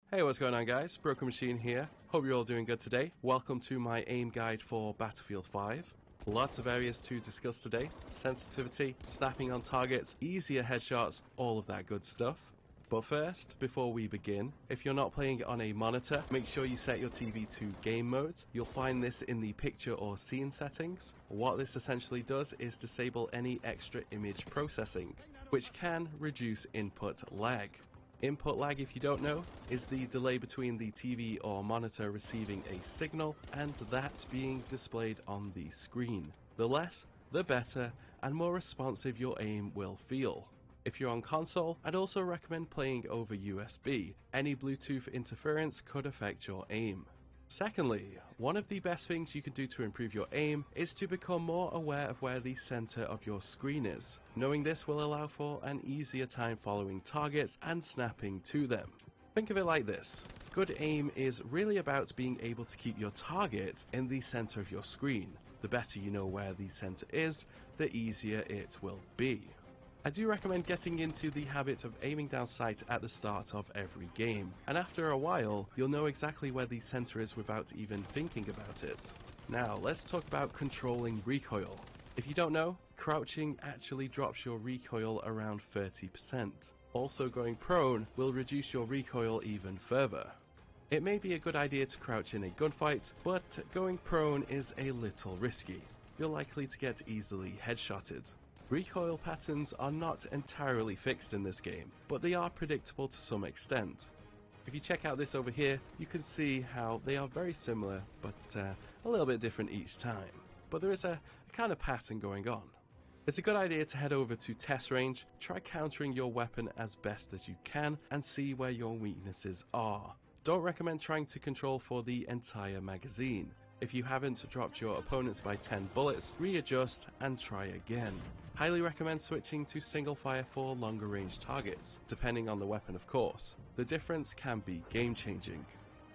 Hey, what's going on guys? Broken Machine here. Hope you're all doing good today. Welcome to my aim guide for Battlefield 5. Lots of areas to discuss today. Sensitivity, snapping on targets, easier headshots, all of that good stuff. But first, before we begin, if you're not playing on a monitor, make sure you set your TV to game mode. You'll find this in the picture or scene settings. What this essentially does is disable any extra image processing, which can reduce input lag. Input lag, if you don't know, is the delay between the TV or monitor receiving a signal and that being displayed on the screen. The less, the better, and more responsive your aim will feel. If you're on console, I'd also recommend playing over USB. Any Bluetooth interference could affect your aim. Secondly, one of the best things you can do to improve your aim is to become more aware of where the center of your screen is. Knowing this will allow for an easier time following targets and snapping to them. Think of it like this. Good aim is really about being able to keep your target in the center of your screen. The better you know where the center is, the easier it will be. I do recommend getting into the habit of aiming down sight at the start of every game, and after a while, you'll know exactly where the center is without even thinking about it. Now, let's talk about controlling recoil. If you don't know, crouching actually drops your recoil around 30%. Also, going prone will reduce your recoil even further. It may be a good idea to crouch in a gunfight, but going prone is a little risky. You're likely to get easily headshotted. Recoil patterns are not entirely fixed in this game, but they are predictable to some extent. If you check out this over here, you can see how they are very similar, but a little bit different each time. But there is a kind of pattern going on. It's a good idea to head over to test range, try countering your weapon as best as you can, and see where your weaknesses are. Don't recommend trying to control for the entire magazine. If you haven't dropped your opponents by 10 bullets, readjust and try again. Highly recommend switching to single fire for longer range targets, depending on the weapon of course. The difference can be game changing.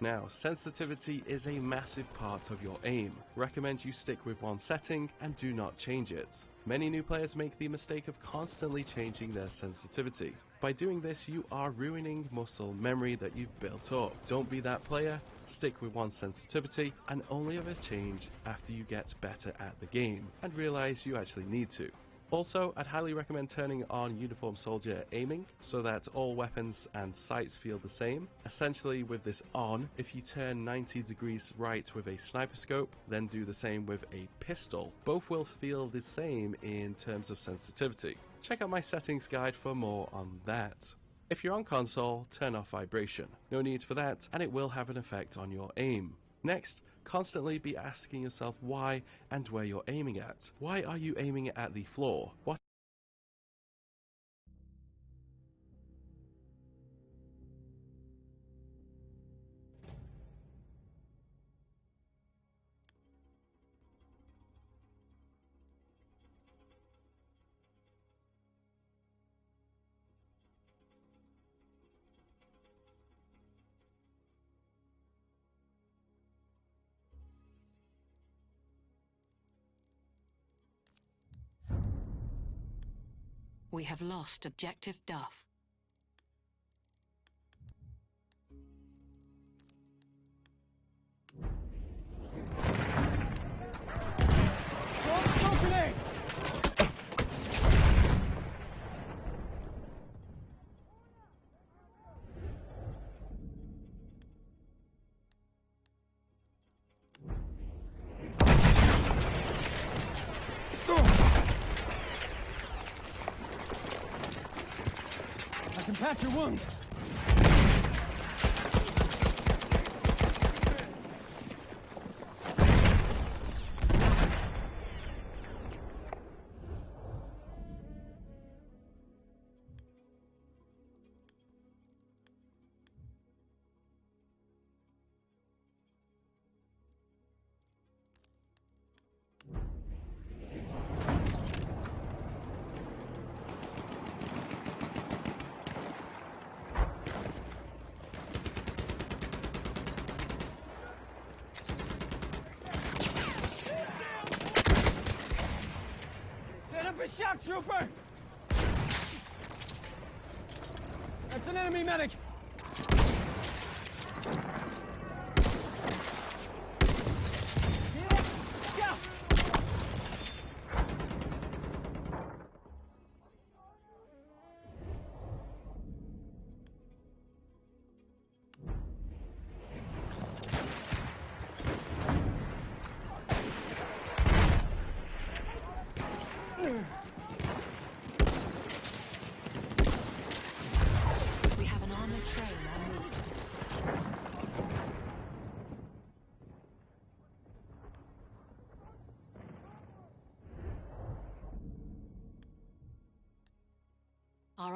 Now, sensitivity is a massive part of your aim. Recommend you stick with one setting and do not change it. Many new players make the mistake of constantly changing their sensitivity. By doing this, you are ruining muscle memory that you've built up. Don't be that player, stick with one sensitivity and only ever change after you get better at the game and realize you actually need to. Also, I'd highly recommend turning on Uniform Soldier aiming so that all weapons and sights feel the same. Essentially, with this on, if you turn 90 degrees right with a sniper scope, then do the same with a pistol, both will feel the same in terms of sensitivity. Check out my settings guide for more on that. If you're on console, turn off vibration. No need for that, and it will have an effect on your aim. Next, constantly be asking yourself why and where you're aiming at. Why are you aiming at the floor? What We have lost Objective Duff. Patch your wounds. A shock trooper! That's an enemy medic!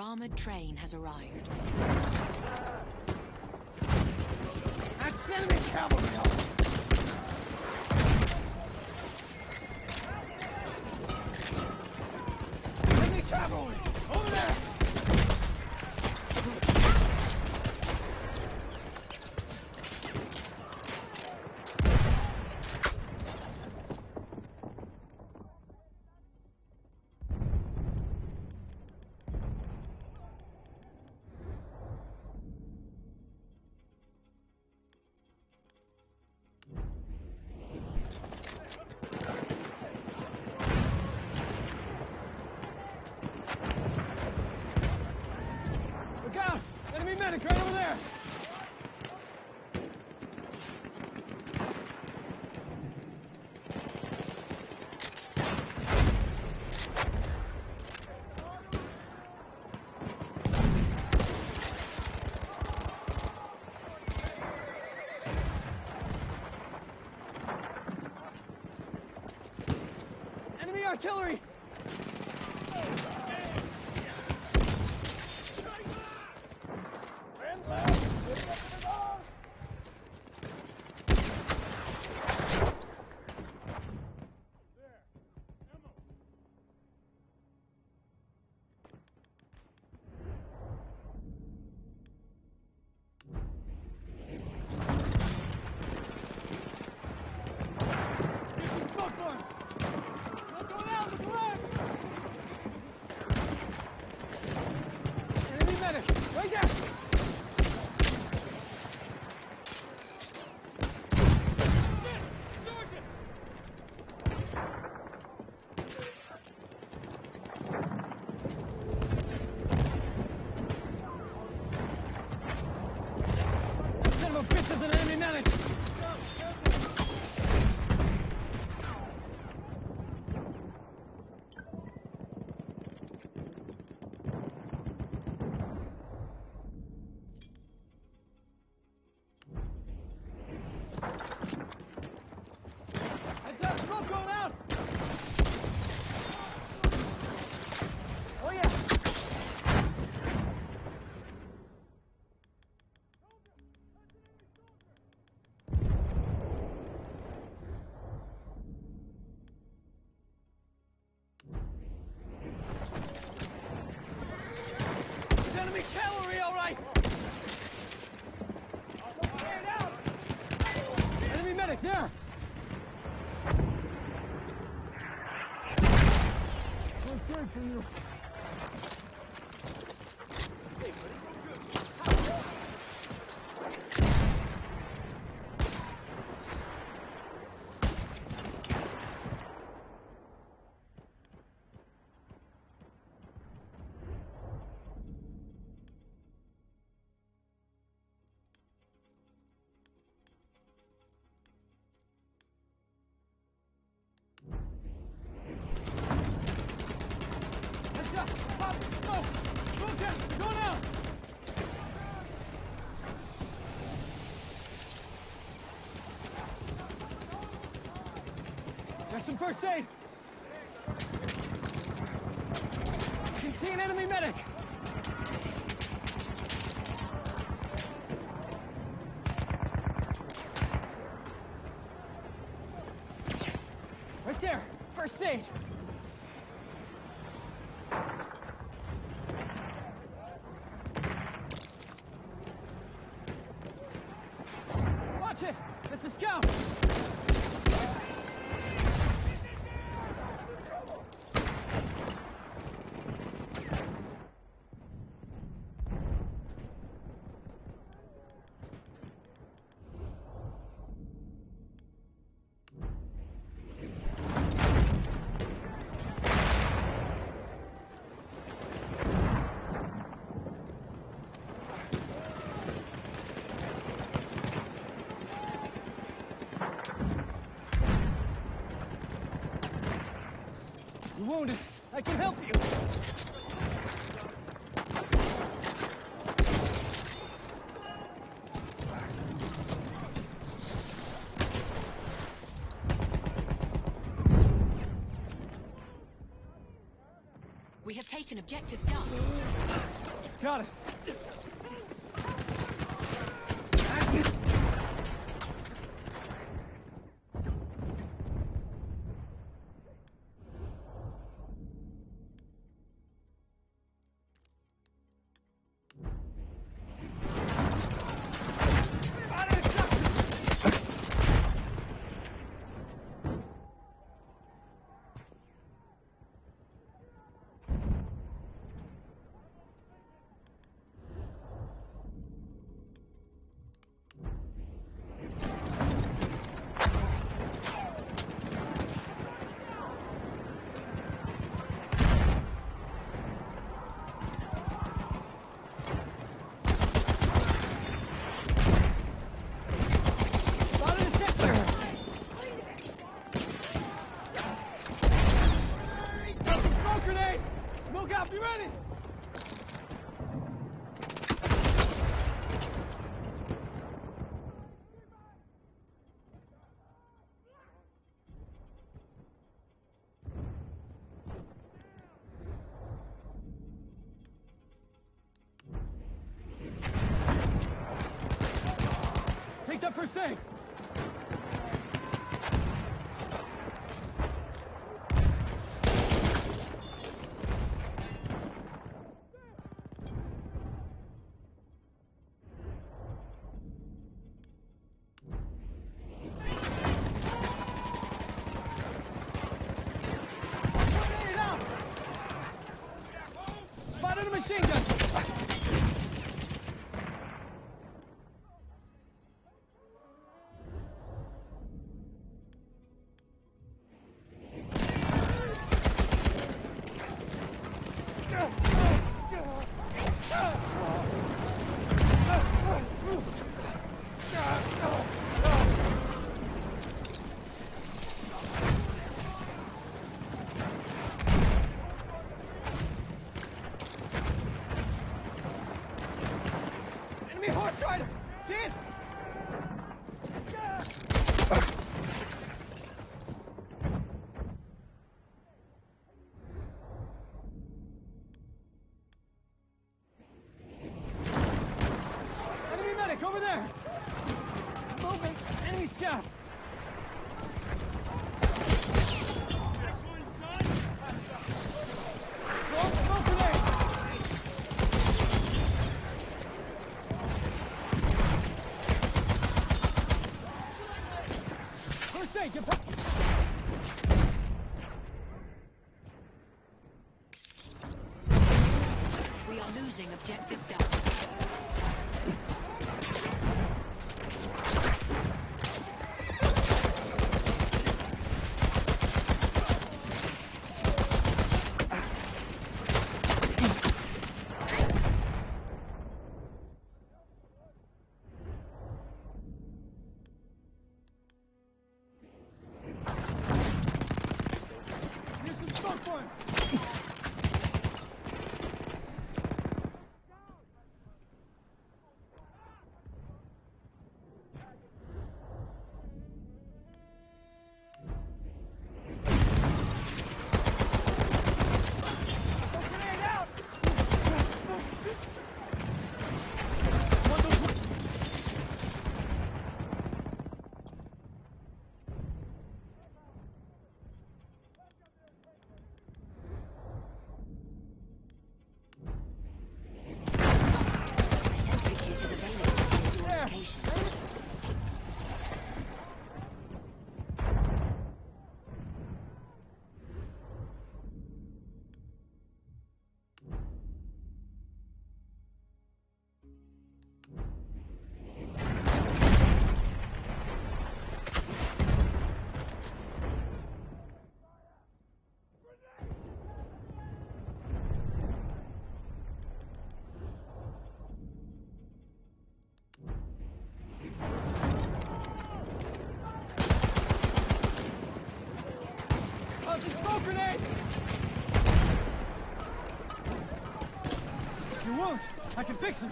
armored train has arrived. That's enemy cavalry! Enemy cavalry! Over there! Look out! Enemy medic right over there! Enemy artillery! Using smoke for him! Smoke going out! Look around! Enemy medic! Right there! Sergeant! That son of a bitch is an enemy medic! Heads up! Smoke going out! Oh yeah! It's enemy cavalry, all right! Enemy medic, there! Good for you. Heads up! Pop! Smoke! Smoke out! Going out! There's some first aid! I can see an enemy medic! Right there! First aid! Watch it! It's a scout! You're wounded. I can help you. We have taken taken objective Duff. Got it. Be ready! Take that first aid! Spotted a machine gun! Horse rider! See it? Enemy medic over there! Movement! Enemy scout! Smoke grenade! Get back. We are losing objective Duff. Smoke grenade! Your wounds! I can fix them!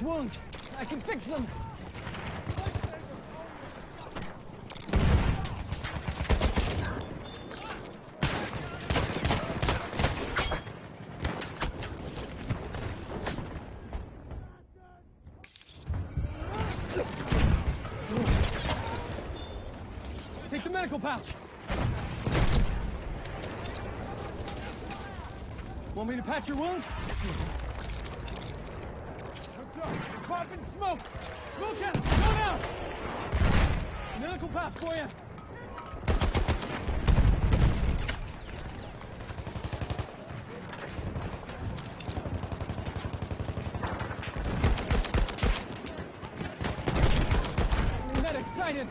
wounds. I can fix them. Take the medical pouch. Want me to patch your wounds? You're caught in smoke! Smoke at us! Go down! Medical pouch for you! I'm not excited!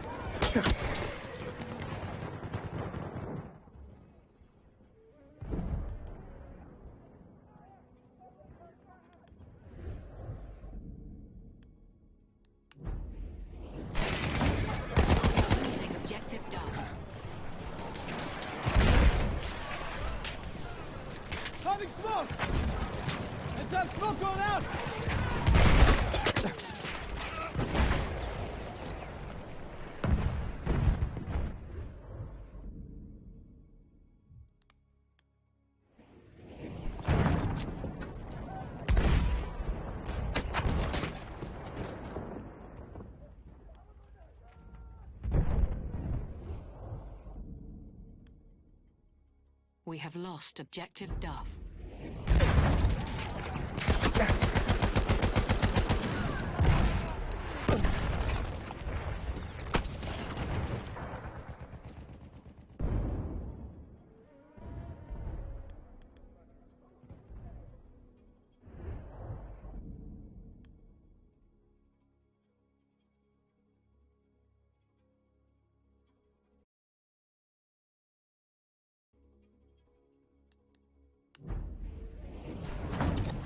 Losing objective Duff. Having smoke! Let's have smoke going out! We have lost objective Duff.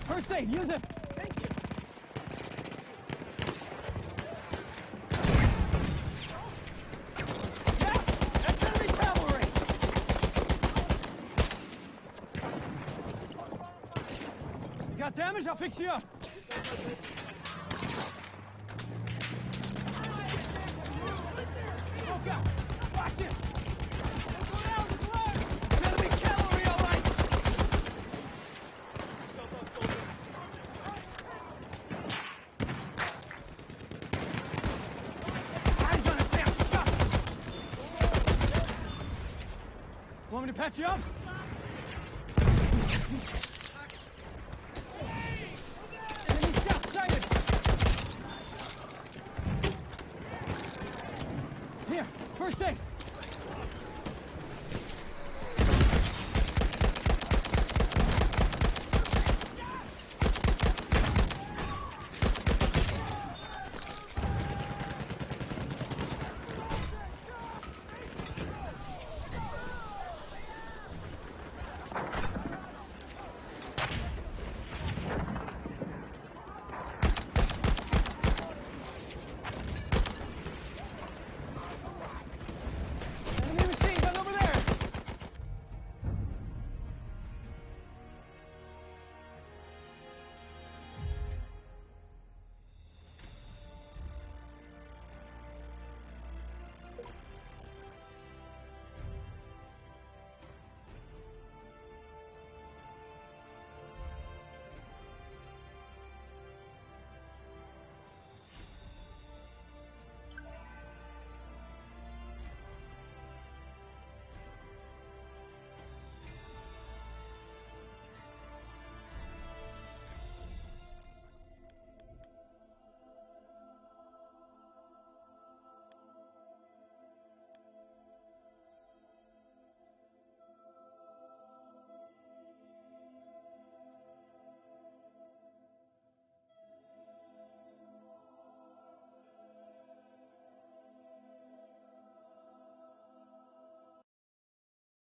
First aid, use it! Thank you! Yeah! That's enemy cavalry! You got damage? I'll fix you up! Smoke out! Watch it! Go down! Go down! It's enemy cavalry, all right! Eyes on it, Sam! Stop! Want me to patch you up?